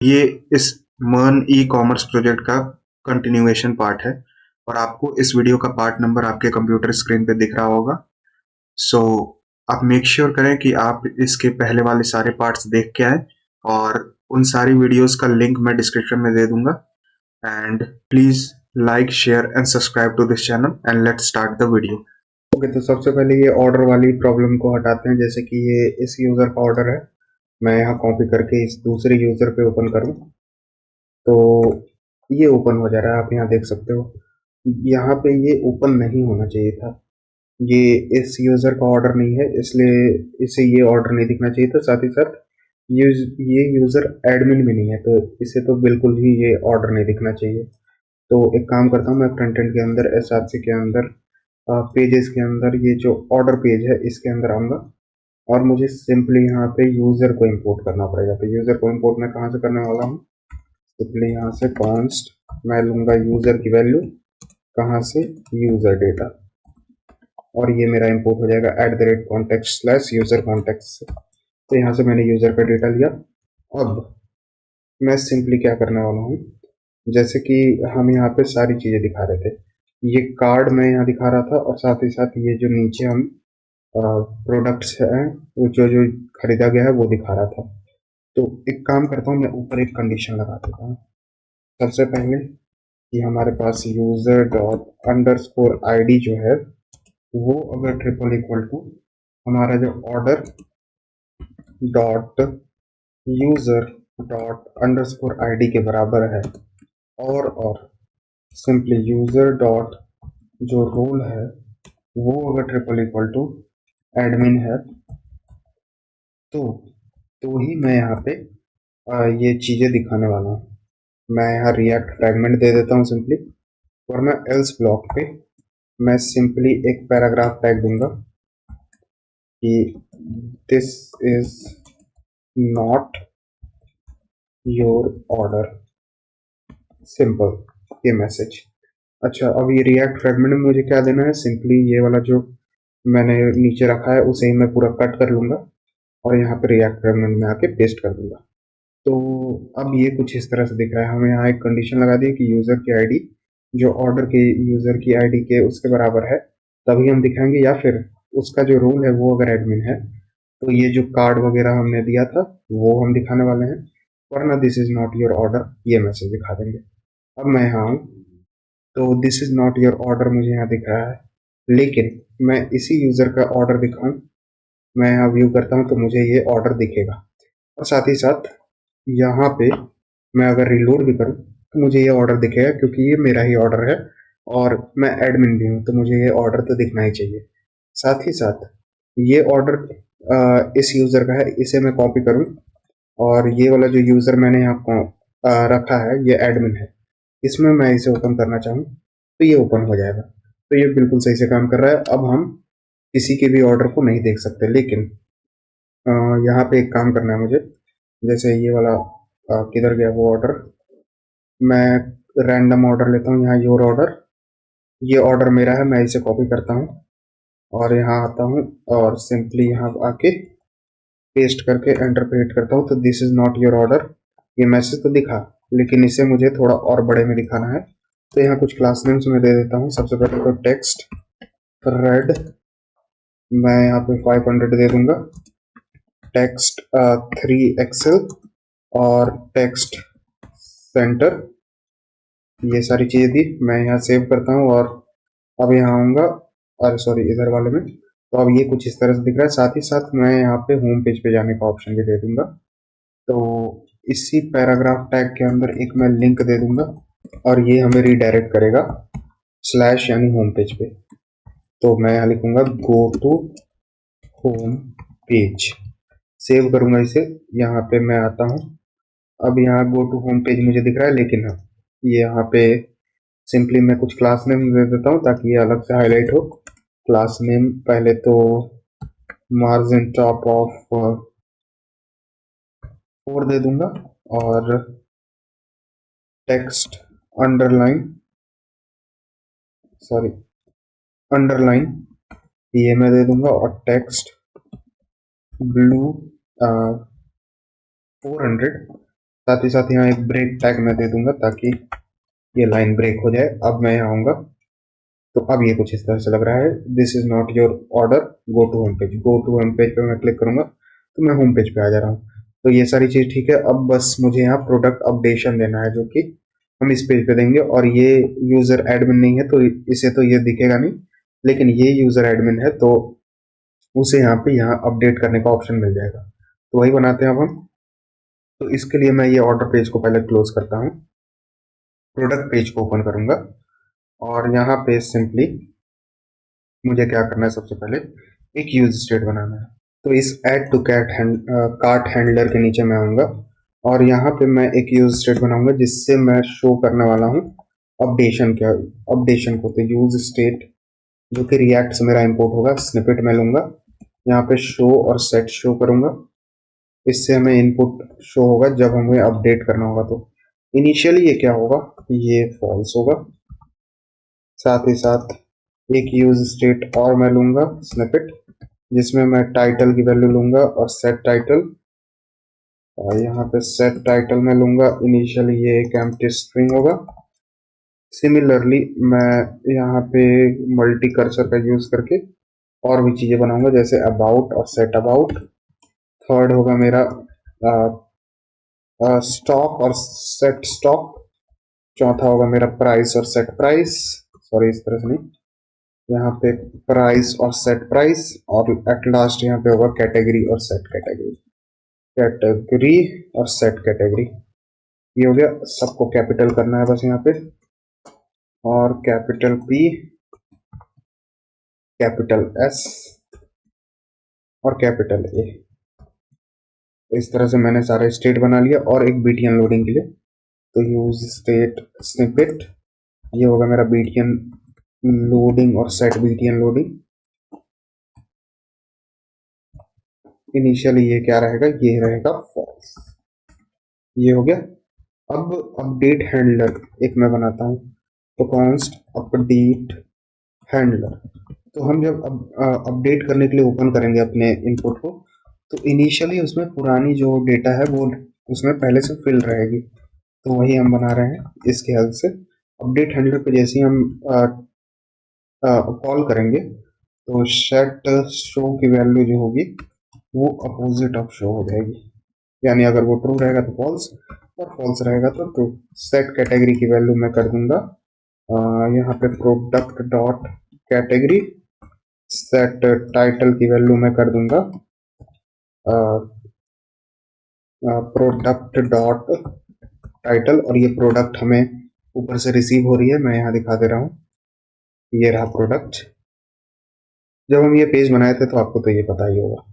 ये इस मर्न ई कॉमर्स प्रोजेक्ट का कंटिन्यूएशन पार्ट है और आपको इस वीडियो का पार्ट नंबर आपके कंप्यूटर स्क्रीन पे दिख रहा होगा। सो आप मेक श्योर करें कि आप इसके पहले वाले सारे पार्ट्स देख के आए और उन सारी वीडियोस का लिंक मैं डिस्क्रिप्शन में दे दूंगा। And please like share and subscribe to this channel and let's start the video. Okay, तो सबसे पहले ये ऑर्डर वाली प्रॉब्लम को हटाते हैं। जैसे कि ये इस यूजर का ऑर्डर है, मैं यहाँ कॉपी करके इस दूसरे यूजर पे ओपन करूँ तो ये ओपन हो जा रहा है। आप यहाँ देख सकते हो, यहाँ पे ये ओपन नहीं होना चाहिए था। ये इस यूज़र का ऑर्डर नहीं है, इसलिए इसे ये ऑर्डर नहीं दिखना चाहिए था। साथ ही साथ ये यूज़र एडमिन भी नहीं है, तो इसे तो बिल्कुल ही ये ऑर्डर नहीं दिखना चाहिए। तो एक काम करता हूँ, मैं फ्रंट एंड के अंदर SRC के अंदर पेजेस के अंदर ये जो ऑर्डर पेज है इसके अंदर आऊँगा और मुझे सिंपली यहाँ पे यूज़र को इंपोर्ट करना पड़ेगा। तो यूज़र को इंपोर्ट मैं कहाँ से करने वाला हूँ, सिंपली यहाँ से कॉन्स्ट मैं लूँगा यूज़र की वैल्यू, कहाँ से, यूज़र डेटा, और ये मेरा इंपोर्ट हो जाएगा @context/user context। तो यहाँ से मैंने यूज़र का डेटा लिया। अब मैं सिंपली क्या करने वाला हूँ, जैसे कि हम यहाँ पे सारी चीज़ें दिखा रहे थे, ये कार्ड मैं यहाँ दिखा रहा था और साथ ही साथ ये जो नीचे हम प्रोडक्ट्स हैं वो जो जो खरीदा गया है वो दिखा रहा था। तो एक काम करता हूँ, मैं ऊपर एक कंडीशन लगा देता हूँ। सबसे पहले कि हमारे पास यूज़र डॉट अंडरस्कोर ID जो है वो अगर ट्रिपल इक्वल टू हमारा जो order dot user dot underscore ID के बराबर है, और सिंपली यूजर डॉट जो रोल है वो अगर ट्रिपल इक्वल टू एडमिन है, तो ही मैं यहाँ पे ये चीज़ें दिखाने वाला हूँ। मैं यहाँ रिएक्ट फ्रैगमेंट दे देता हूँ सिंपली, और मैं एल्स ब्लॉक पे मैं सिंपली एक पैराग्राफ टैग दूंगा कि this is not your order, simple, ये मैसेज। अच्छा, अब ये रिएक्ट फ्रैगमेंट में मुझे क्या देना है, सिंपली ये वाला जो मैंने नीचे रखा है उसे ही मैं पूरा कट कर लूंगा और यहाँ पे रिएक्ट फ्रैगमेंट में आके पेस्ट कर दूंगा। तो अब ये कुछ इस तरह से दिख रहा है। हमें यहाँ एक कंडीशन लगा दी कि यूज़र की आईडी जो ऑर्डर के यूज़र की आईडी के उसके बराबर है, तभी हम दिखाएंगे, या फिर उसका जो रोल है वो अगर एडमिन है तो ये जो कार्ड वगैरह हमने दिया था वो हम दिखाने वाले हैं, वरना this is not your order ये मैसेज दिखा देंगे। अब मैं यहाँ हूँ तो this is not your order मुझे यहाँ दिख रहा है, लेकिन मैं इसी यूज़र का ऑर्डर दिखाऊं, मैं यहाँ व्यू करता हूँ तो मुझे ये ऑर्डर दिखेगा। और साथ ही साथ यहाँ पे मैं अगर रिलोड भी करूँ तो मुझे ये ऑर्डर दिखेगा, क्योंकि ये मेरा ही ऑर्डर है और मैं एडमिन भी हूँ, तो मुझे ये ऑर्डर तो दिखना ही चाहिए। साथ ही साथ ये ऑर्डर इस यूज़र का है, इसे मैं कॉपी करूँ और ये वाला जो यूज़र मैंने यहाँ रखा है ये एडमिन है, इसमें मैं इसे ओपन करना चाहूँ तो ये ओपन हो जाएगा। तो ये बिल्कुल सही से काम कर रहा है। अब हम किसी के भी ऑर्डर को नहीं देख सकते, लेकिन यहाँ पे एक काम करना है मुझे। जैसे ये वाला किधर गया वो ऑर्डर, मैं रैंडम ऑर्डर लेता हूँ, यहाँ योर ऑर्डर, ये ऑर्डर मेरा है, मैं इसे कॉपी करता हूँ और यहाँ आता हूँ और सिंपली यहाँ आके पेस्ट करके एंटर पे हिट करता हूँ तो this is not your order, ये मैसेज तो दिखा, लेकिन इसे मुझे थोड़ा और बड़े में दिखाना है। तो यहाँ कुछ क्लास नेम्स में दे देता हूँ। सबसे पहले तो टेक्स्ट रेड, मैं यहाँ पे 500 दे दूंगा, टेक्स्ट 3 एक्सेल और टेक्स्ट सेंटर, ये सारी चीज़ें दी। मैं यहाँ सेव करता हूँ और अब यहाँ आऊँगा, अरे सॉरी इधर वाले में, तो अब ये कुछ इस तरह से दिख रहा है। साथ ही साथ मैं यहाँ पे होम पेज पे जाने का ऑप्शन भी दे दूंगा। तो इसी पैराग्राफ टैग के अंदर एक मैं लिंक दे दूंगा और ये हमें रीडायरेक्ट करेगा स्लैश यानी होम पेज पे। तो मैं यहाँ लिखूंगा go to home page, save करूंगा इसे, यहाँ पे मैं आता हूँ। अब यहाँ गो टू होम पेज मुझे दिख रहा है, लेकिन हाँ ये यहाँ पे सिंपली मैं कुछ क्लास नेम दे देता हूँ ताकि ये अलग से हाईलाइट हो। क्लास नेम पहले तो मार्जिन टॉप ऑफ 4 दे दूंगा और टेक्स्ट अंडरलाइन, सॉरी अंडरलाइन, ये मैं दे दूंगा और टेक्स्ट ब्लू 400। साथ ही साथ यहाँ एक ब्रेक टैग मैं दे दूंगा ताकि ये लाइन ब्रेक हो जाए। अब मैं यहाँ आऊँगा तो अब ये कुछ इस तरह से लग रहा है, this is not your order, go to home page. Go to home page पे मैं क्लिक करूंगा तो मैं होम पेज पे आ जा रहा हूँ। तो ये सारी चीज़ ठीक है। अब बस मुझे यहाँ प्रोडक्ट अपडेशन देना है जो कि हम इस पेज पे देंगे। और ये यूज़र एडमिन नहीं है तो इसे तो ये दिखेगा नहीं, लेकिन ये यूज़र एडमिन है तो उसे यहाँ पे यहाँ अपडेट करने का ऑप्शन मिल जाएगा। तो वही बनाते हैं अब हम। तो इसके लिए मैं ये ऑर्डर पेज को पहले क्लोज करता हूँ, प्रोडक्ट पेज को ओपन करूंगा और यहाँ पे सिंपली मुझे क्या करना है, सबसे पहले एक यूज स्टेट बनाना है। तो इस ऐड टू कार्ट हैंडलर के नीचे मैं आऊँगा और यहाँ पे मैं एक यूज स्टेट बनाऊंगा जिससे मैं शो करने वाला हूँ अपडेशन को। तो यूज स्टेट जो कि रिएक्ट से मेरा इंपोर्ट होगा, स्निपेट में लूंगा, यहाँ पे शो और सेट शो करूंगा। इससे हमें इनपुट शो होगा जब हमें अपडेट करना होगा। तो इनिशियली ये क्या होगा, ये फॉल्स होगा। साथ ही साथ एक यूज स्टेट और मैं लूंगा स्निपेट, जिसमें मैं टाइटल की वैल्यू लूंगा और सेट टाइटल, और यहाँ पे सेट टाइटल में लूंगा इनिशियली ये एक एम्प्टी स्ट्रिंग होगा। सिमिलरली मैं यहाँ पे मल्टी कर्सर का यूज करके और भी चीजें बनाऊंगा जैसे अबाउट और सेट अबाउट। थर्ड होगा मेरा स्टॉक और सेट स्टॉक। चौथा होगा मेरा प्राइस और सेट प्राइस, सॉरी इस तरह से नहीं, यहाँ पे प्राइस और सेट प्राइस। और एट लास्ट यहाँ पे होगा कैटेगरी और सेट कैटेगरी, कैटेगरी और सेट कैटेगरी। ये हो गया। सबको कैपिटल करना है बस यहाँ पे, और कैपिटल पी, कैपिटल एस और कैपिटल ए। इस तरह से मैंने सारा स्टेट बना लिया। और एक बीटीएन लोडिंग के लिए तो यूज स्टेट स्निपेट, ये होगा मेरा बीटीएन लोडिंग और सेट बीटीएन लोडिंग। इनिशियली ये क्या रहेगा, ये रहेगा फॉल्स। ये हो गया। अब अपडेट हैंडलर एक मैं बनाता हूँ, तो कॉन्स्ट अपडेट हैंडलर। तो हम जब अपडेट करने के लिए ओपन करेंगे अपने इनपुट को, तो इनिशियली उसमें पुरानी जो डेटा है वो उसमें पहले से फिल रहेगी। तो वही हम बना रहे हैं इसके हेल्प से। अपडेट हैंडलर पे जैसे ही हम कॉल करेंगे तो सेट शो की वैल्यू जो होगी वो अपोजिट ऑफ शो हो जाएगी। यानी अगर वो ट्रू रहेगा तो फॉल्स, और फॉल्स रहेगा तो ट्रू। सेट कैटेगरी की वैल्यू मैं कर दूंगा यहाँ पे product dot category. Set title की वैल्यू मैं कर दूंगा प्रोडक्ट डॉट टाइटल। और ये प्रोडक्ट हमें ऊपर से रिसीव हो रही है, मैं यहाँ दिखा दे रहा हूँ, ये रहा प्रोडक्ट। जब हम ये पेज बनाए थे तो आपको तो ये पता ही होगा।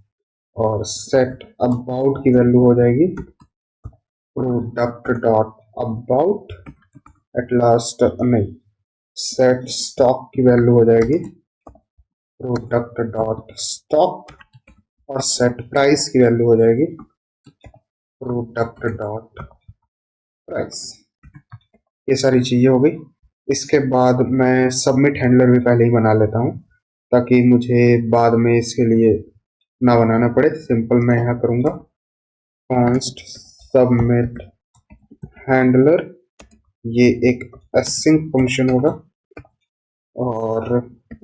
और सेट अबाउट की वैल्यू हो जाएगी product dot about. At last नहीं, सेट स्टॉक की वैल्यू हो जाएगी प्रोडक्ट डॉट स्टॉक। और सेट प्राइस की वैल्यू हो जाएगी प्रोडक्ट डॉट प्राइस। ये सारी चीजें हो गई। इसके बाद मैं सबमिट हैंडलर भी पहले ही बना लेता हूँ ताकि मुझे बाद में इसके लिए ना बनाना पड़े। सिंपल मैं यहाँ करूँगा कॉन्स्ट सबमिट हैंडलर, ये एक एसिंक फंक्शन होगा और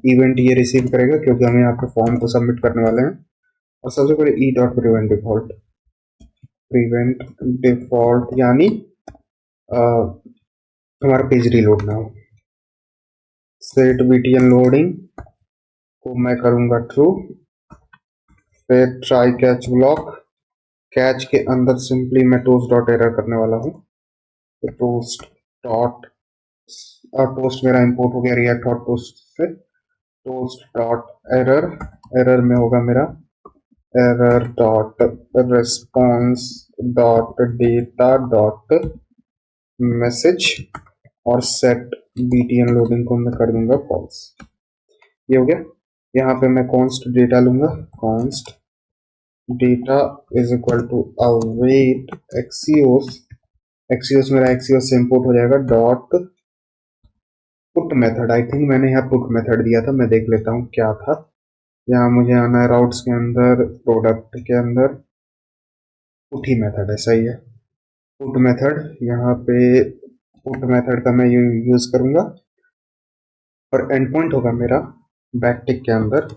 इवेंट ये रिसीव करेगा क्योंकि हम यहाँ पे फॉर्म को सबमिट करने वाले हैं। और सबसे पहले ई डॉट प्रिवेंट डिफॉल्ट यानी हमारा पेज रीलोड ना हो। सेट बीटीएन लोडिंग को मैं करूंगा ट्रू। फिर ट्राई कैच ब्लॉक, कैच के अंदर सिंपली मैं टोस्ट डॉट एरर करने वाला हूँ। तो टोस्ट डॉट टोस्ट मेरा इंपोर्ट हो गया रिएक्ट हॉट टोस्ट से। टोस्ट डॉट एरर, एरर में होगा मेरा error dot response dot data dot message. और सेट बीटीएन लोडिंग को मैं कर दूंगा फॉल्स। ये हो गया। यहाँ पे मैं कॉन्स्ट डेटा लूंगा, const data is equal to await axios. Axios मेरा एक्सियोस से इंपोर्ट हो जाएगा dot put method. I think मैंने यहाँ पुट मेथड दिया था, मैं देख लेता हूँ क्या था। यहाँ मुझे आना है राउट्स के अंदर, प्रोडक्ट के अंदर पुट ही मेथड है, सही है। पुट मेथड, यहाँ पे पुट मेथड का मैं यूज करूंगा और एंड पॉइंट होगा मेरा बैकटिक के अंदर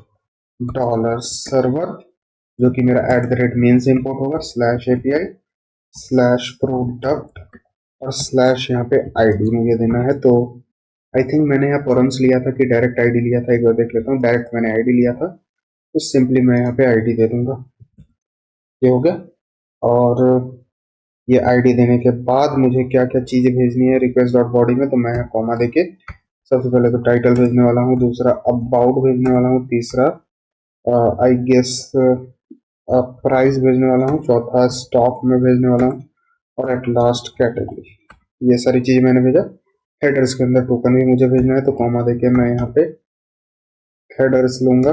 डॉलर सर्वर, जो कि मेरा एट द रेट मेन से इंपोर्ट होगा, स्लैश एपीआई स्लैश प्रोडक्ट और स्लैश यहाँ पे आईडी मुझे देना है। तो आई थिंक मैंने यहाँ फॉरम्स लिया था कि डायरेक्ट आईडी लिया था, एक बार देख लेता हूँ। डायरेक्ट मैंने आईडी लिया था, तो सिंपली मैं यहाँ पे आईडी दे दूंगा। ये हो गया। और ये आईडी देने के बाद मुझे क्या क्या चीजें भेजनी है रिक्वेस्ट डॉट बॉडी में, तो मैं यहाँ कॉमा देके सबसे पहले तो टाइटल भेजने वाला हूँ, दूसरा अबाउट भेजने वाला हूँ, तीसरा आई गेस प्राइस भेजने वाला हूँ, चौथा स्टॉक में भेजने वाला हूँ, और एट लास्ट कैटेगरी। ये सारी चीजें मैंने भेजा। हेडर्स के अंदर टोकन भी मुझे भेजना है, तो कॉमा देके मैं यहाँ पे हेडर्स लूंगा।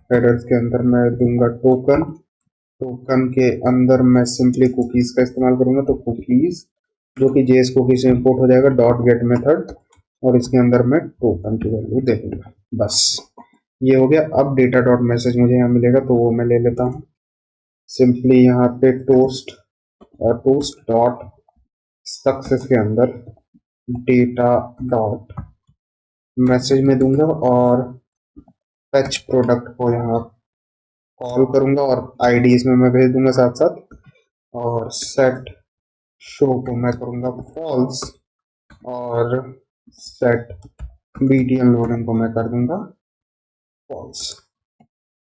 हेडर्स के अंदर मैं दूंगा टोकन। टोकन के अंदर मैं सिंपली कुकीज का इस्तेमाल करूंगा, तो कुकीज जो कि जेएस कुकी से इंपोर्ट हो जाएगा, डॉट गेट मेथड, और इसके अंदर मैं टोकन की वैल्यू दे दूंगा। बस ये हो गया। अब डेटा डॉट मैसेज मुझे यहाँ मिलेगा, तो वो मैं ले लेता हूँ। सिंपली यहाँ पे टोस्ट डॉट सक्सेस के अंदर डेटा डॉट मैसेज में दूंगा, और फेच प्रोडक्ट को यहाँ कॉल करूंगा, और आईडी इसमें मैं भेज दूंगा साथ साथ, और सेट शो को मैं करूंगा फॉल्स, और सेट बीटीएम लोडिंग को मैं कर दूंगा फॉल्स।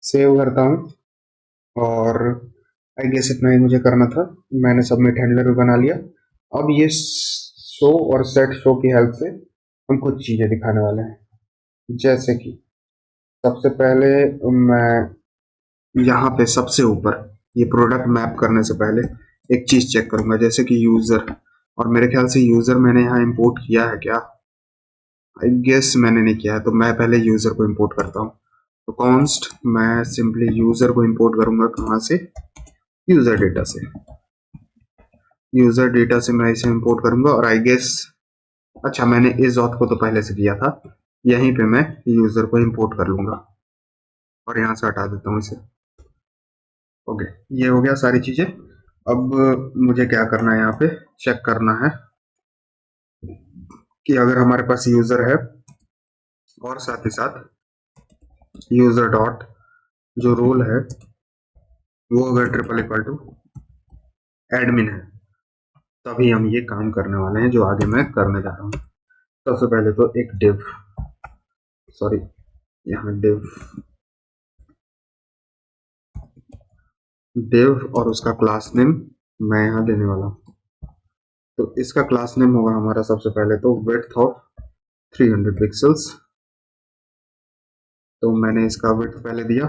सेव करता हूँ, और आई गेस इतना ही मुझे करना था। मैंने सबमिट हैंडलर भी बना लिया। अब ये शो और सेट शो की हेल्प से हम कुछ चीजें दिखाने वाले हैं, जैसे कि सबसे पहले मैं यहाँ पे सबसे ऊपर ये प्रोडक्ट मैप करने से पहले एक चीज चेक करूंगा, जैसे कि यूजर, और मेरे ख्याल से यूजर मैंने यहाँ इंपोर्ट किया है क्या, आई गेस मैंने नहीं किया है, तो मैं पहले यूजर को इंपोर्ट करता हूँ। तो कॉन्स्ट मैं सिंपली यूजर को इंपोर्ट करूंगा, कहाँ से, यूजर डेटा से। यूजर डेटा से मैं इसे इंपोर्ट करूंगा, और आई गेस अच्छा मैंने इस ऑथ को तो पहले से किया था, यहीं पे मैं यूजर को इंपोर्ट कर लूंगा, और यहाँ से हटा देता हूँ इसे। ओके, ये हो गया सारी चीजें। अब मुझे क्या करना है, यहाँ पे चेक करना है कि अगर हमारे पास यूजर है, और साथ ही साथ यूजर डॉट जो रोल है वो अगर ट्रिपल इक्वल टू एडमिन है, तभी हम ये काम करने वाले हैं जो आगे मैं करने जा रहा हूँ। सबसे पहले तो एक डिव, सॉरी यहाँ डिव और उसका क्लास नेम मैं यहाँ देने वाला हूँ। तो इसका क्लास नेम होगा हमारा सबसे पहले तो विड्थ ऑफ 300 पिक्सल्स, तो मैंने इसका विड्थ पहले दिया,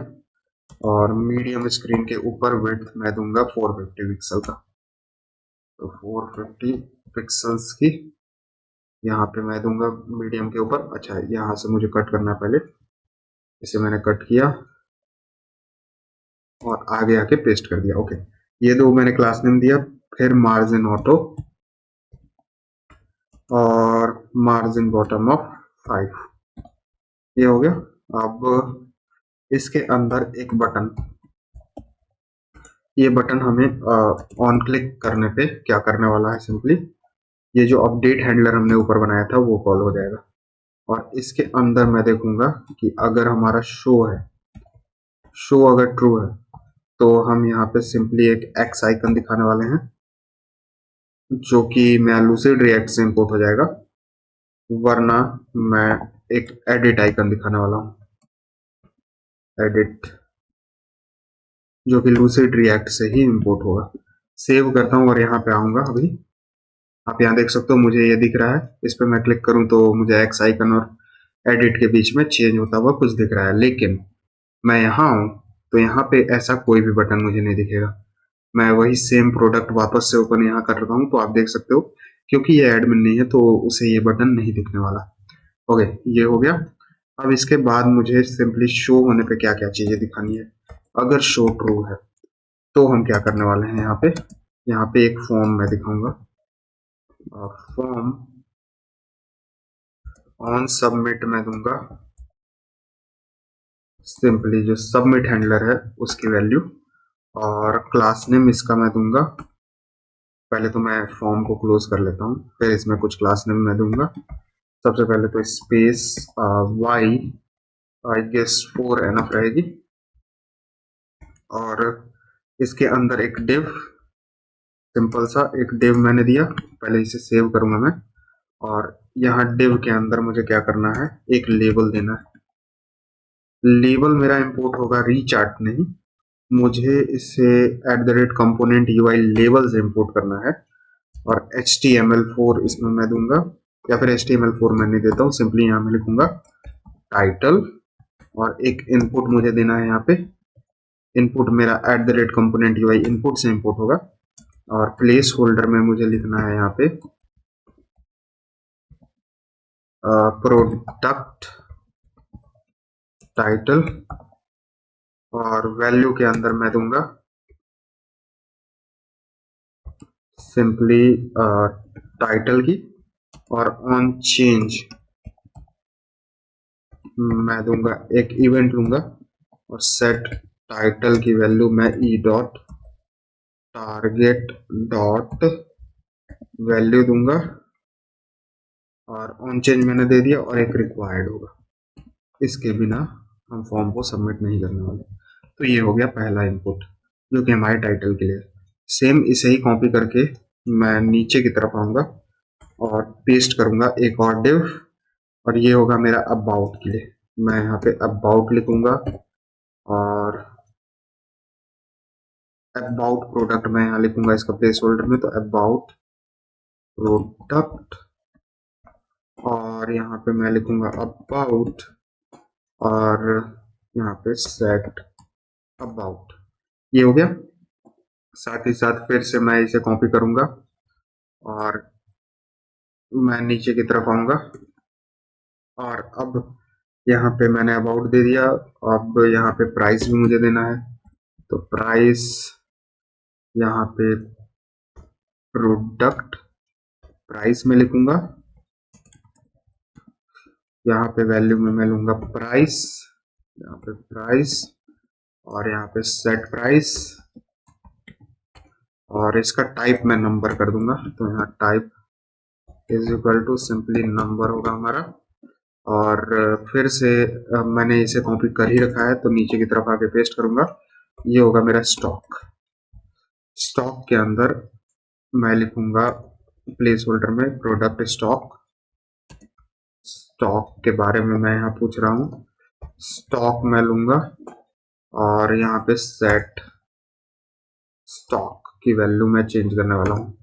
और मीडियम स्क्रीन के ऊपर विड्थ मैं दूंगा 450 पिक्सल का, तो 450 पिक्सल्स की यहाँ पे मैं दूंगा मीडियम के ऊपर। अच्छा यहाँ से मुझे कट करना है पहले, इसे मैंने कट किया और आगे आके पेस्ट कर दिया। ओके, ये दो मैंने क्लास नेम दिया, फिर मार्जिन ऑटो और मार्जिन बॉटम ऑफ 5, ये हो गया। अब इसके अंदर एक बटन, ये बटन हमें ऑन क्लिक करने पे क्या करने वाला है, सिंपली ये जो अपडेट हैंडलर हमने ऊपर बनाया था वो कॉल हो जाएगा, और इसके अंदर मैं देखूंगा कि अगर हमारा शो है, शो अगर ट्रू है, तो हम यहाँ पे सिंपली एक एक्स आइकन दिखाने वाले हैं, जो कि मैं लूसिड रिएक्ट से इंपोर्ट हो जाएगा, वरना मैं एक एडिट आइकन दिखाने वाला हूँ, एडिट, जो कि लूसिड रिएक्ट से ही इंपोर्ट होगा। सेव करता हूँ और यहाँ पे आऊंगा। अभी आप यहाँ देख सकते हो मुझे ये दिख रहा है, इस पर मैं क्लिक करूँ तो मुझे एक्स आइकन और एडिट के बीच में चेंज होता हुआ कुछ दिख रहा है, लेकिन मैं यहाँ हूँ तो यहाँ पे ऐसा कोई भी बटन मुझे नहीं दिखेगा। मैं वही सेम प्रोडक्ट वापस से ओपन यहाँ कर रहा हूँ, तो आप देख सकते हो क्योंकि ये एडमिन नहीं है तो उसे ये बटन नहीं दिखने वाला। ओके, ये हो गया। अब इसके बाद मुझे सिंपली शो होने पे क्या क्या चीजें दिखानी है। अगर शो ट्रू है तो हम क्या करने वाले हैं, यहाँ पे एक फॉर्म मैं दिखाऊंगा, फॉर्म ऑन सबमिट मैं दूंगा सिंपली जो सबमिट हैंडलर है उसकी वैल्यू, और क्लास नेम इसका मैं दूंगा पहले तो मैं फॉर्म को क्लोज कर लेता हूँ, फिर इसमें कुछ क्लास नेम मैं दूंगा। सबसे पहले तो space Y, I guess 4 enough रहेगी, और इसके अंदर एक डिव, सिंपल सा एक डिव मैंने दिया। पहले इसे सेव करूंगा मैं, और यहाँ डिव के अंदर मुझे क्या करना है, एक लेबल देना है। लेबल मेरा इंपोर्ट होगा रीचार्ट नहीं, मुझे इसे @component UI लेबल से इंपोर्ट करना है। और HTML4 इसमें मैं दूंगा, या फिर HTML4 मैं नहीं देता हूँ, सिंपली यहाँ मैं लिखूंगा टाइटल, और एक इनपुट मुझे देना है यहाँ पे। इनपुट मेरा @component UI इनपुट से इंपोर्ट होगा, और प्लेस होल्डर में मुझे लिखना है यहाँ पे प्रोडक्ट टाइटल, और वैल्यू के अंदर मैं दूंगा सिंपली टाइटल की, और ऑन चेंज मैं दूंगा एक इवेंट लूंगा, और सेट टाइटल की वैल्यू मैं ई डॉट टारगेट डॉट वैल्यू दूंगा, और ऑन चेंज मैंने दे दिया, और एक रिक्वायर्ड होगा। इसके बिना हम फॉर्म को सबमिट नहीं करने वाले। तो ये हो गया पहला इनपुट, जो कि हमारे टाइटल के लिए। सेम इसे ही कॉपी करके मैं नीचे की तरफ आऊंगा और पेस्ट करूंगा एक और डिव, और ये होगा मेरा अबाउट के लिए। मैं यहाँ पे अबाउट लिखूंगा, और अबाउट प्रोडक्ट मैं यहाँ लिखूंगा इसका प्लेस होल्डर में, तो अबाउट प्रोडक्ट, और यहाँ पे मैं लिखूंगा अबाउट, और यहाँ पे सेट अबाउट। ये हो गया। साथ ही साथ फिर से मैं इसे कॉपी करूंगा, और मैं नीचे की तरफ आऊंगा, और अब यहाँ पे मैंने अबाउट दे दिया। अब यहाँ पे प्राइस भी मुझे देना है, तो प्राइस यहाँ पे प्रोडक्ट प्राइस में लिखूंगा, यहाँ पे वैल्यू में मैं लूंगा प्राइस, यहाँ पे प्राइस, और यहाँ पे सेट प्राइस, और इसका टाइप मैं नंबर कर दूंगा। तो यहाँ type is equal to simply number होगा हमारा। और फिर से मैंने इसे कॉपी कर ही रखा है, तो नीचे की तरफ आके पेस्ट करूंगा। ये होगा मेरा स्टॉक। स्टॉक के अंदर मैं लिखूंगा प्लेस होल्डर में प्रोडक्ट स्टॉक। स्टॉक के बारे में मैं यहाँ पूछ रहा हूँ, स्टॉक मैं लूंगा, और यहाँ पे सेट स्टॉक की वैल्यू मैं चेंज करने वाला हूँ।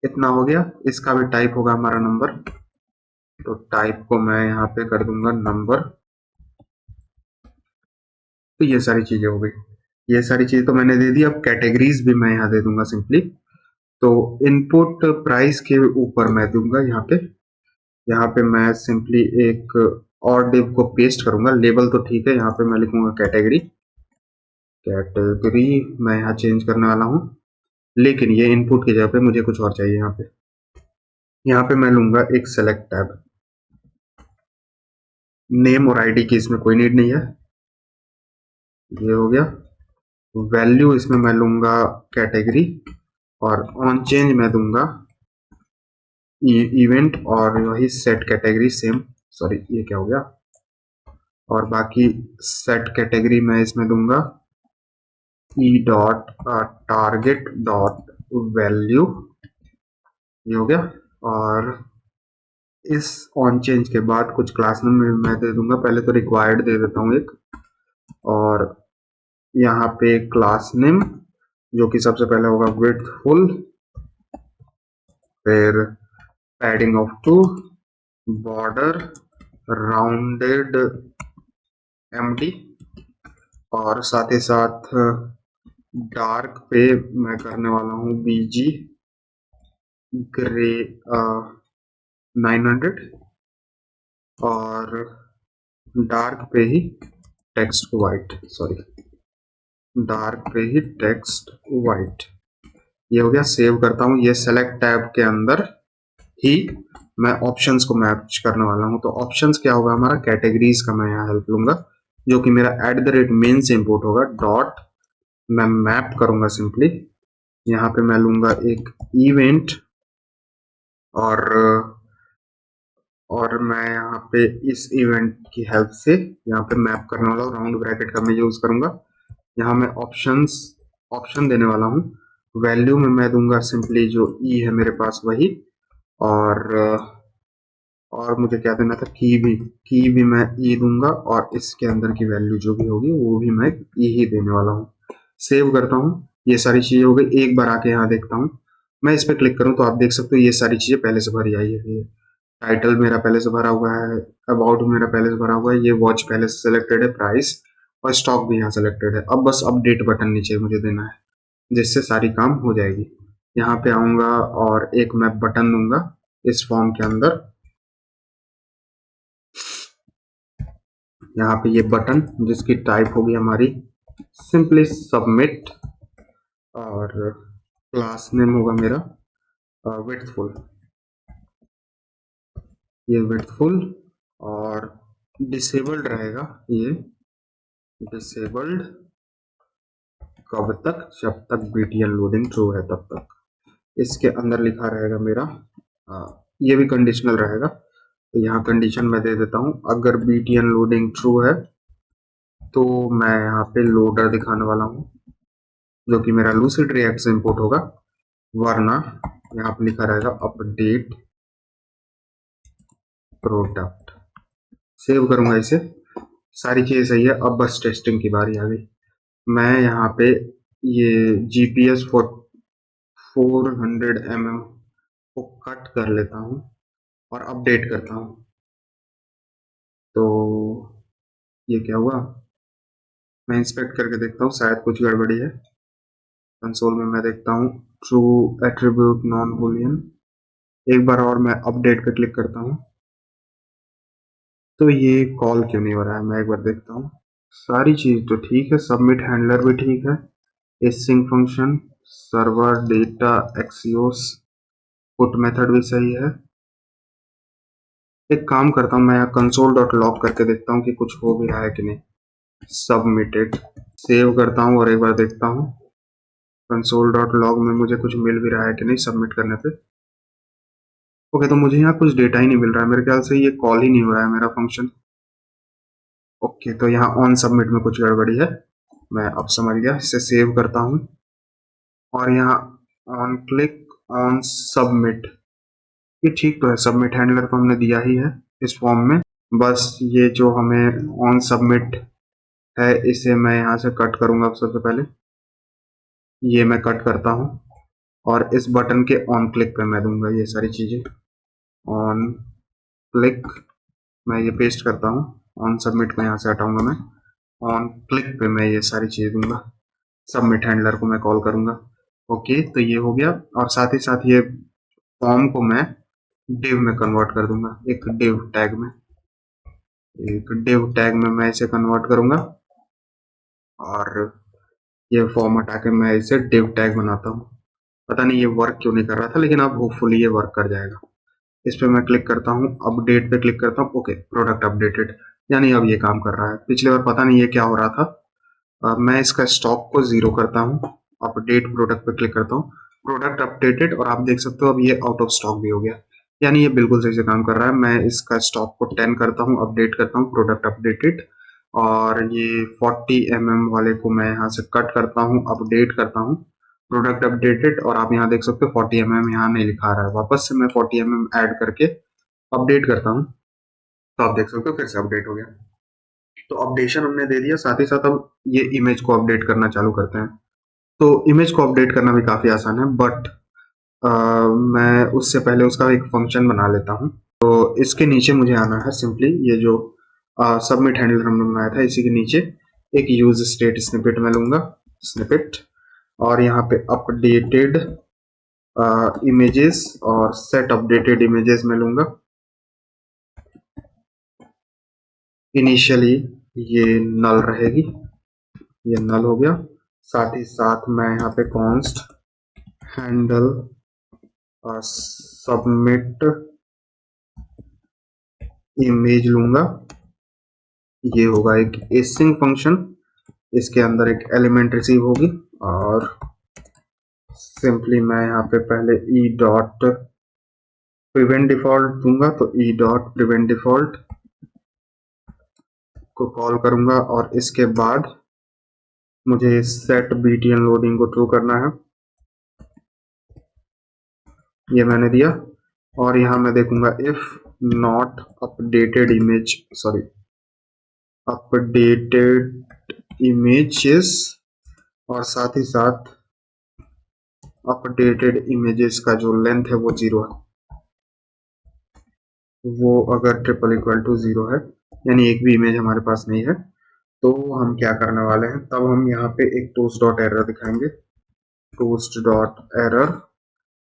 इतना हो गया। इसका भी टाइप होगा हमारा नंबर, तो टाइप को मैं यहाँ पे कर दूंगा नंबर। तो ये सारी चीजें हो गई। ये सारी चीजें तो मैंने दे दी। अब कैटेगरीज भी मैं यहाँ दे दूंगा सिंपली। तो इनपुट प्राइस के ऊपर मैं दूंगा यहाँ पे मैं सिंपली एक और डिव को पेस्ट करूंगा। लेबल तो ठीक है, यहाँ पे मैं लिखूंगा कैटेगरी। कैटेगरी मैं यहाँ चेंज करने वाला हूँ, लेकिन ये इनपुट की जगह पे मुझे कुछ और चाहिए। यहाँ पे मैं लूंगा एक सेलेक्ट टैब। नेम और आईडी की इसमें कोई नीड नहीं है। ये हो गया। वैल्यू इसमें मैं लूंगा कैटेगरी, और ऑन चेंज मैं दूंगा इवेंट, और वही सेट कैटेगरी सेम। सॉरी, ये क्या हो गया। और बाकी सेट कैटेगरी मैं इसमें दूंगा ई डॉट टारगेट डॉट वैल्यू। ये हो गया। और इस ऑन चेंज के बाद कुछ क्लास नेम मैं दे दूंगा। पहले तो रिक्वायर्ड दे देता हूँ एक, और यहाँ पे क्लास नेम जो कि सबसे पहले होगा विड्थ फुल, फिर padding of 2, border rounded empty, और साथ ही साथ डार्क पे मैं करने वाला हूँ बीजी ग्रे 900, और डार्क पे ही टेक्स्ट वाइट, सॉरी डार्क पे ही टेक्स्ट वाइट। ये हो गया। सेव करता हूँ। ये सेलेक्ट टैब के अंदर ही मैं ऑप्शंस को मैच करने वाला हूँ। तो ऑप्शंस क्या होगा हमारा, कैटेगरीज का मैं यहाँ हेल्प लूंगा, जो कि मेरा @main से इंपोर्ट होगा। डॉट मैं मैप करूंगा सिंपली यहाँ पे मैं लूंगा एक इवेंट और मैं यहाँ पे इस इवेंट की हेल्प से यहाँ पे मैप करने वाला हूँ। राउंड ब्रैकेट का मैं यूज करूंगा। यहाँ मैं ऑप्शन देने वाला हूँ। वैल्यू में मैं दूंगा सिंपली जो ई है मेरे पास वही, और और मुझे क्या देना था, की भी मैं ई दूंगा, और इसके अंदर की वैल्यू जो भी होगी वो भी मैं ई ही देने वाला हूँ। सेव करता हूँ। ये सारी चीजें हो गई। एक बार आके यहाँ देखता हूँ, मैं इस पर क्लिक करूँ तो आप देख सकते हो ये सारी चीजें पहले से भरी आई है। टाइटल मेरा पहले से भरा हुआ है, अबाउट मेरा पहले से भरा हुआ है, ये वॉच पहले से सिलेक्टेड है, प्राइस और स्टॉक भी यहाँ सिलेक्टेड है। अब बस अपडेट बटन नीचे मुझे देना है, जिससे सारी काम हो जाएगी। यहाँ पे आऊंगा और एक मैं बटन दूंगा इस फॉर्म के अंदर। यहाँ पे ये बटन जिसकी टाइप होगी हमारी सिंपली सबमिट, और क्लास नेम होगा मेरा विड्थफुल, ये विड्थफुल, और डिसेबल्ड रहेगा ये, डिसेबल्ड कब तक, जब तक बीटीएन लोडिंग ट्रू है तब तक। इसके अंदर लिखा रहेगा मेरा ये भी कंडीशनल रहेगा, तो यहाँ कंडीशन मैं दे देता हूँ, अगर बीटीएन लोडिंग ट्रू है तो मैं यहाँ पे लोडर दिखाने वाला हूँ जो कि मेरा लूसिड रिएक्ट से इंपोर्ट होगा, वरना यहाँ पे लिखा रहेगा अपडेट प्रोडक्ट। सेव करूंगा इसे। सारी चीजें सही है। अब बस टेस्टिंग की बारी आ गई। मैं यहाँ पे ये जीपीएस 400 mm को कट कर लेता हूँ और अपडेट करता हूँ। तो ये क्या हुआ, मैं इंस्पेक्ट करके देखता हूँ, शायद कुछ गड़बड़ी है। कंसोल में मैं देखता हूँ ट्रू एट्रीब्यूट नॉन बूलियन। एक बार और मैं अपडेट पे क्लिक करता हूँ, तो ये कॉल क्यों नहीं हो रहा है, मैं एक बार देखता हूँ। सारी चीज तो ठीक है, सबमिट हैंडलर भी ठीक है, async function, server data Axios, put method भी सही है। एक काम करता हूँ, मैं यहाँ कंसोल डॉट लॉग करके देखता हूँ कि कुछ हो भी रहा है कि नहीं। सबमिटेड। सेव करता हूँ और एक बार देखता हूँ कंसोल डॉट लॉग में मुझे कुछ मिल भी रहा है कि नहीं सबमिट करने पे। ओके, तो मुझे यहाँ कुछ डेटा ही नहीं मिल रहा है, मेरे ख्याल से ये कॉल ही नहीं हो रहा है मेरा फंक्शन। ओके, तो यहाँ ऑन सबमिट में कुछ गड़बड़ी है, मैं अब समझ गया। इसे सेव करता हूँ और यहाँ ऑन क्लिक ऑन सबमिट, ये ठीक तो है। सबमिट हैंडलर तो हमने दिया ही है इस फॉर्म में। बस ये जो हमें ऑन सबमिट है इसे मैं यहाँ से कट करूंगा। अब सबसे पहले ये मैं कट करता हूँ और इस बटन के ऑन क्लिक पे मैं दूंगा ये सारी चीजें। ऑन क्लिक मैं ये पेस्ट करता हूँ, ऑन सबमिट को यहाँ से हटाऊंगा मैं, ऑन क्लिक पे मैं ये सारी चीजें दूंगा, सबमिट हैंडलर को मैं कॉल करूंगा। ओके, तो ये हो गया। और साथ ही साथ ये फॉर्म को मैं डिव में कन्वर्ट कर दूंगा, एक डिव टैग में, एक डिव टैग में मैं इसे कन्वर्ट करूंगा, और ये फॉर्म हटा के मैं इसे डिव टैग बनाता हूँ। पता नहीं ये वर्क क्यों नहीं कर रहा था, लेकिन अब होपफुली ये वर्क कर जाएगा। इस पे मैं क्लिक करता हूँ, अपडेट पे क्लिक करता हूँ। ओके, प्रोडक्ट अपडेटेड, यानी अब ये काम कर रहा है। पिछले बार पता नहीं ये क्या हो रहा था। मैं इसका स्टॉक को 0 करता हूँ, अपडेट प्रोडक्ट पे क्लिक करता हूँ, प्रोडक्ट अपडेटेड, और आप देख सकते हो अब ये आउट ऑफ स्टॉक भी हो गया, यानी ये बिल्कुल सही से काम कर रहा है। मैं इसका स्टॉक को 10 करता हूँ, अपडेट करता हूँ, प्रोडक्ट अपडेटेड, और ये 40 mm वाले को मैं यहाँ से कट करता हूँ, अपडेट करता हूँ, प्रोडक्ट अपडेटेड, और आप यहाँ देख सकते हो 40 mm यहाँ नहीं लिखा रहा है। वापस से मैं 40 mm ऐड करके अपडेट करता हूँ, तो आप देख सकते हो फिर से अपडेट हो गया। तो अपडेशन हमने दे दिया, साथ ही साथ अब ये इमेज को अपडेट करना चालू करते हैं। तो इमेज को अपडेट करना भी काफी आसान है, बट मैं उससे पहले उसका एक फंक्शन बना लेता हूँ। तो इसके नीचे मुझे आना है, सिंपली ये जो सबमिट हैंडलर हमने बनाया था इसी के नीचे एक यूज स्टेट स्निपेट में लूंगा, स्निपेट, और यहाँ पे अपडेटेड इमेजेस और सेट अपडेटेड इमेजेस में लूंगा। इनिशियली ये नल रहेगी, ये नल हो गया। साथ ही साथ मैं यहाँ पे कॉन्स्ट हैंडल सबमिट इमेज लूंगा। ये होगा एक एसिंक फंक्शन, इसके अंदर एक एलिमेंट रिसीव होगी, और सिंपली मैं यहाँ पे पहले ई डॉट प्रिवेंट डिफॉल्ट दूंगा, तो ई डॉट प्रिवेंट डिफॉल्ट को कॉल करूंगा और इसके बाद मुझे सेट बीटीएन लोडिंग को ट्रू करना है, ये मैंने दिया। और यहाँ मैं देखूंगा if not updated image, sorry updated images, और साथ ही साथ अपडेटेड इमेजेस का जो लेंथ है वो 0 है, वो अगर ट्रिपल इक्वल टू 0 है यानी एक भी इमेज हमारे पास नहीं है, तो हम क्या करने वाले हैं, तब हम यहाँ पे एक टोस्ट डॉट एरर दिखाएंगे, टोस्ट डॉट एरर,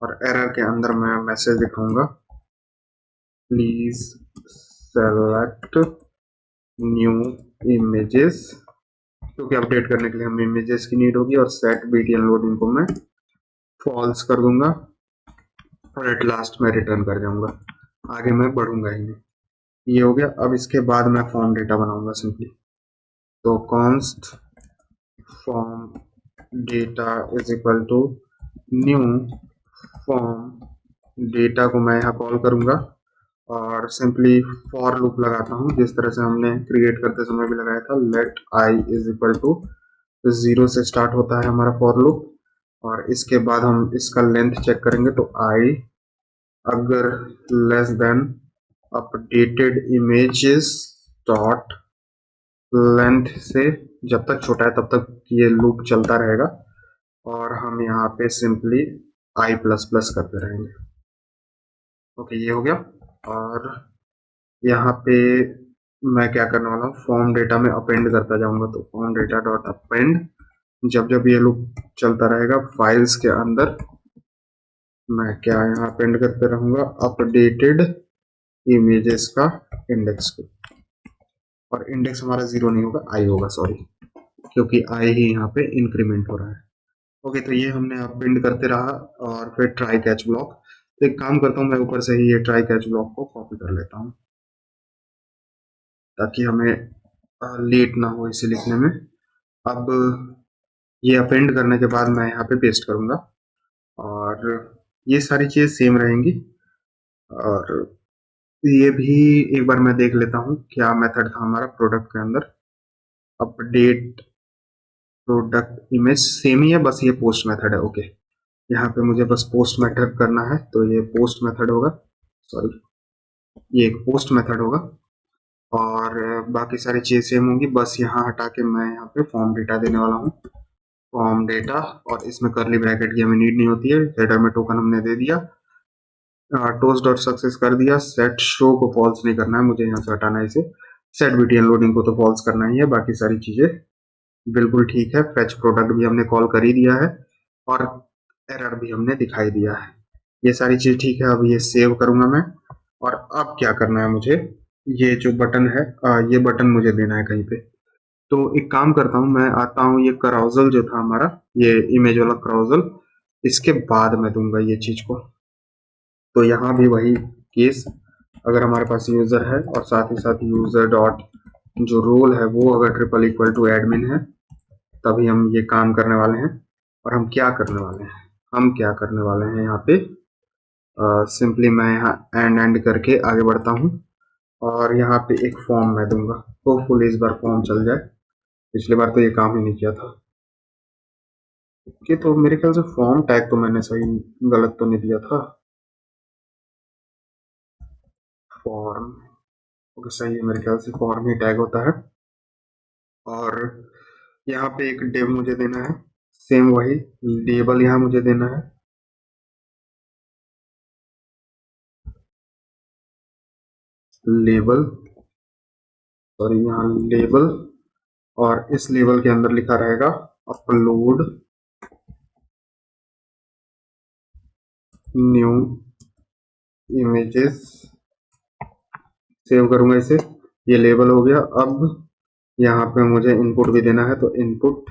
और एरर के अंदर मैं मैसेज दिखाऊंगा प्लीज सेलेक्ट न्यू इमेजेस, क्योंकि अपडेट करने के लिए हमें इमेजेस की नीड होगी, और सेट बीटीएन लोडिंग को मैं फॉल्स कर दूंगा, और एट लास्ट मैं रिटर्न कर जाऊंगा, आगे मैं बढ़ूंगा ही नहीं। ये हो गया। अब इसके बाद मैं फॉर्म डेटा बनाऊंगा सिंपली, तो const form data is equal to new form data को मैं यहाँ कॉल करूंगा, और सिंपली फॉर लूप लगाता हूँ जिस तरह से हमने क्रिएट करते समय भी लगाया था, let I is equal to 0 से स्टार्ट होता है हमारा फॉर लूप, और इसके बाद हम इसका लेंथ चेक करेंगे, तो आई अगर less than updated images dot length से जब तक छोटा है तब तक ये लूप चलता रहेगा, और हम यहाँ पे सिंपली आई प्लस प्लस करते रहेंगे। ओके, ये हो गया। और यहाँ पे मैं क्या करने वाला हूँ, फॉर्म डेटा में अपेंड करता जाऊंगा, तो फॉर्म डेटा डॉट अपेंड, जब जब ये लूप चलता रहेगा फाइल्स के अंदर मैं क्या यहाँ अपेंड करते रहूंगा, अपडेटेड इमेजेस का इंडेक्स को, और इंडेक्स हमारा 0 नहीं होगा, आई होगा, सॉरी, क्योंकि आई ही यहाँ पे इंक्रीमेंट हो रहा है। ओके, तो ये हमने अपेंड करते रहा, और फिर ट्राई कैच ब्लॉक, तो एक काम करता हूँ मैं ऊपर से ही ये ट्राई कैच ब्लॉक को कॉपी कर लेता हूँ ताकि हमें लेट ना हो इसे लिखने में। अब ये अपेंड करने के बाद मैं यहाँ पे पेस्ट करूँगा, और ये सारी चीज़ सेम रहेंगी, और ये भी एक बार मैं देख लेता हूँ क्या मेथड था हमारा प्रोडक्ट के अंदर। अपडेट प्रोडक्ट इमेज सेम ही है, बस ये पोस्ट मेथड है। ओके, यहाँ पे मुझे बस पोस्ट मेथड करना है, तो ये पोस्ट मेथड होगा, सॉरी ये एक पोस्ट मेथड होगा, और बाकी सारी चीज़ सेम होंगी, बस यहाँ हटा के मैं यहाँ पे फॉर्म डेटा देने वाला हूँ, फॉर्म डेटा, और इसमें करली ब्रैकेट की हमें नीड नहीं होती है, हेडर में टोकन हमने दे दिया, टोस्ट डॉट सक्सेस कर दिया, सेट शो को फॉल्स नहीं करना है, मुझे यहाँ से हटाना है इसे, सेट बीटीएन लोडिंग को तो फॉल्स करना ही है, बाकी सारी चीज़ें बिल्कुल ठीक है, फेच प्रोडक्ट भी हमने कॉल कर ही दिया है, और एरर भी हमने दिखाई दिया है, ये सारी चीज़ ठीक है। अब ये सेव करूंगा मैं, और अब क्या करना है मुझे, ये जो बटन है ये बटन मुझे देना है कहीं पे, तो एक काम करता हूँ, मैं आता हूँ, ये कराउजल जो था हमारा, ये इमेज वाला कराउजल, इसके बाद मैं दूंगा ये चीज को, तो यहाँ भी वही केस, अगर हमारे पास यूजर है और साथ ही साथ यूजर डॉट जो रोल है वो अगर ट्रिपल इक्वल टू एडमिन है, तभी हम ये काम करने वाले हैं। और हम क्या करने वाले हैं, हम क्या करने वाले हैं यहाँ पे, सिंपली मैं यहाँ एंड करके आगे बढ़ता हूँ, और यहाँ पे एक फॉर्म मैं दूंगा, होपफुली इस बार फॉर्म चल जाए, पिछली बार तो ये काम ही नहीं किया था। ओके, तो मेरे ख्याल से फॉर्म टैग तो मैंने सही गलत तो नहीं दिया था, फॉर्म, ओके सही है, मेरे ख्याल से फॉर्म ही टैग होता है, और यहाँ पे एक डिव मुझे देना है, सेम वही लेबल यहाँ मुझे देना है, लेबल, सॉरी यहाँ लेबल, और इस लेबल के अंदर लिखा रहेगा अपलोड न्यू इमेजेस, सेव करूंगा इसे, ये लेबल हो गया। अब यहाँ पे मुझे इनपुट भी देना है, तो इनपुट,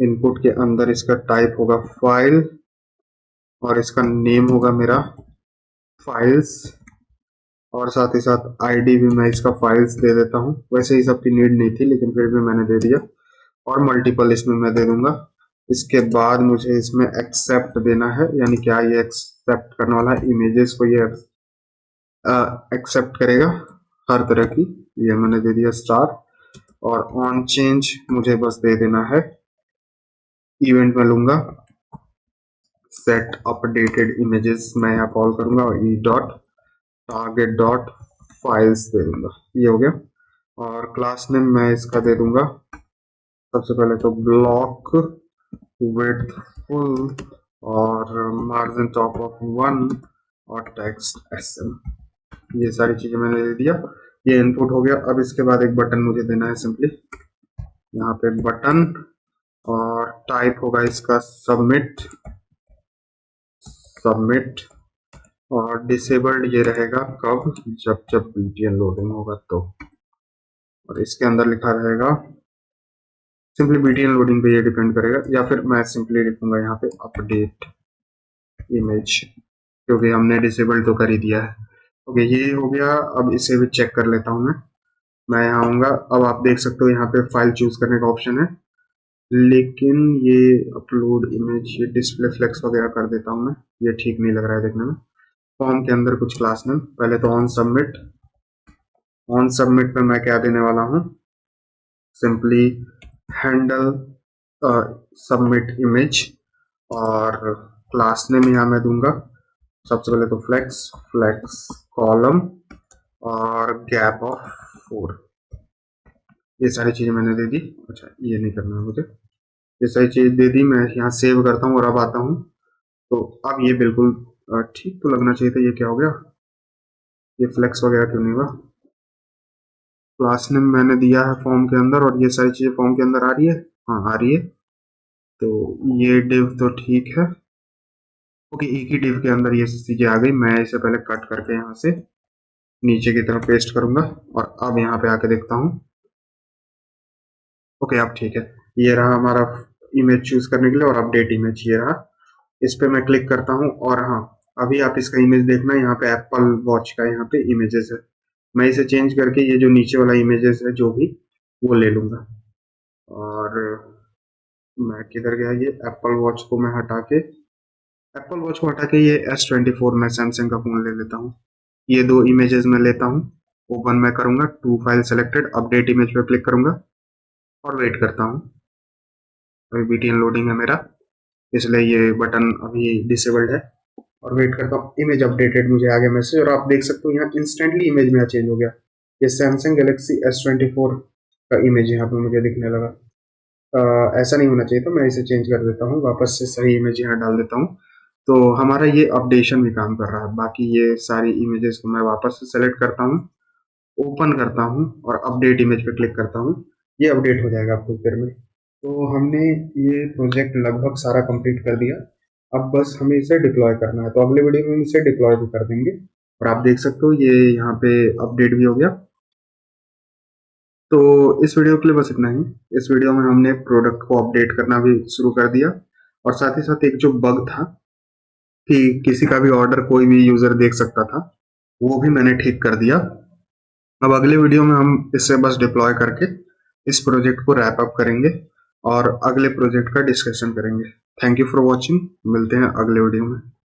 इनपुट के अंदर इसका टाइप होगा फाइल, और इसका नेम होगा मेरा फाइल्स, और साथ ही साथ आईडी भी मैं इसका फाइल्स दे देता हूँ, वैसे ही सबकी नीड नहीं थी लेकिन फिर भी मैंने दे दिया, और मल्टीपल इसमें मैं दे दूंगा, इसके बाद मुझे इसमें एक्सेप्ट देना है, यानी क्या ये एक्सेप्ट करने वाला है, इमेजेस को ये एक्सेप्ट करेगा हर तरह की। ये मैंने दे दिया स्टार, और ऑन चेंज मुझे बस दे देना है। इवेंट में लूंगा सेट अपडेटेड इमेजेस, मैं यहाँ कॉल करूंगा और e dot target dot files दे दूंगा। ये हो गया। और क्लास नेम मैं इसका दे दूंगा सबसे पहले तो ब्लॉक विड्थ फुल और मार्जिन टॉप ऑफ 1 और टेक्स्ट SM। ये सारी चीजें मैंने दे दिया। ये इनपुट हो गया। अब इसके बाद एक बटन मुझे देना है, सिंपली यहाँ पे बटन, और टाइप होगा इसका सबमिट। सबमिट और डिसेबल्ड ये रहेगा कब, जब जब BTN लोडिंग होगा तो। और इसके अंदर लिखा रहेगा सिंपली BTN लोडिंग पे ये डिपेंड करेगा, या फिर मैं सिंपली लिखूंगा यहाँ पे अपडेट इमेज, क्योंकि हमने डिसेबल तो कर ही दिया है। ओके, ये हो गया। अब इसे भी चेक कर लेता हूँ मैं यहाँ आऊंगा। अब आप देख सकते हो यहाँ पे फाइल चूज करने का ऑप्शन है, लेकिन ये अपलोड इमेज, ये डिस्प्ले फ्लेक्स वगैरह कर देता हूँ मैं, ये ठीक नहीं लग रहा है देखने में। फॉर्म के अंदर कुछ क्लास नेम, पहले तो ऑन सबमिट। ऑन सबमिट में मैं क्या देने वाला हूँ, सिंपली हैंडल सबमिट इमेज, और क्लास नेम यहाँ मैं दूंगा सबसे पहले तो फ्लेक्स, फ्लेक्स कॉलम और गैप ऑफ 4। ये सारी चीजें मैंने दे दी। अच्छा, ये नहीं करना है मुझे, ये सारी चीज दे दी। मैं यहाँ सेव करता हूँ और अब आता हूँ, तो अब ये बिल्कुल ठीक तो लगना चाहिए था। ये क्या हो गया, ये फ्लेक्स वगैरह क्यों नहीं हुआ। क्लास नेम मैंने दिया है फॉर्म के अंदर, और ये सारी चीजें फॉर्म के अंदर आ रही है। हाँ, आ रही है। तो ये डिव तो ठीक है। ओके, एक ही डिव के अंदर ये चीजें आ गई। मैं इसे पहले कट करके यहाँ से नीचे की तरफ पेस्ट करूंगा, और अब यहाँ पे आके देखता हूँ। ओके, अब ठीक है। ये रहा हमारा इमेज चूज करने के लिए, और अपडेट इमेज ये रहा। इस पे मैं क्लिक करता हूँ, और हाँ, अभी आप इसका इमेज देखना, यहाँ पे एप्पल वॉच का यहाँ पे इमेजेस है। मैं इसे चेंज करके ये जो नीचे वाला इमेजेस है जो भी, वो ले लूंगा। और मैं किधर गया, ये एप्पल वॉच को मैं हटा के, एप्पल वॉच को हटा के ये S24 मैं सैमसंग का फोन ले लेता हूँ। ये दो इमेजेस मैं लेता हूँ, ओपन मैं करूंगा, two file selected, update image पे क्लिक करूंगा और वेट करता हूँ। अभी BTN लोडिंग है मेरा, इसलिए ये बटन अभी डिसेबल्ड है, और वेट करता हूँ। इमेज अपडेटेड मुझे आ गया मैसेज, और आप देख सकते हो यहाँ इंस्टेंटली इमेज में चेंज हो गया। ये सैमसंग गैलेक्सी S24 का इमेज यहाँ पे मुझे दिखने लगा। ऐसा नहीं होना चाहिए, तो मैं इसे चेंज कर देता हूँ, वापस से सही इमेज यहाँ डाल देता हूँ। तो हमारा ये अपडेशन भी काम कर रहा है। बाकी ये सारी इमेजेस को मैं वापस से सेलेक्ट करता हूँ, ओपन करता हूँ, और अपडेट इमेज पे क्लिक करता हूँ। ये अपडेट हो जाएगा कुछ देर में। तो हमने ये प्रोजेक्ट लगभग सारा कंप्लीट कर दिया। अब बस हमें इसे डिप्लॉय करना है, तो अगले वीडियो में हम इसे डिप्लॉय भी कर देंगे। और आप देख सकते हो ये यहाँ पे अपडेट भी हो गया। तो इस वीडियो के लिए बस इतना ही। इस वीडियो में हमने प्रोडक्ट को अपडेट करना भी शुरू कर दिया, और साथ ही साथ एक जो बग था कि किसी का भी ऑर्डर कोई भी यूजर देख सकता था, वो भी मैंने ठीक कर दिया। अब अगले वीडियो में हम इसे बस डिप्लॉय करके इस प्रोजेक्ट को रैप अप करेंगे, और अगले प्रोजेक्ट का डिस्कशन करेंगे। थैंक यू फॉर वॉचिंग, मिलते हैं अगले वीडियो में।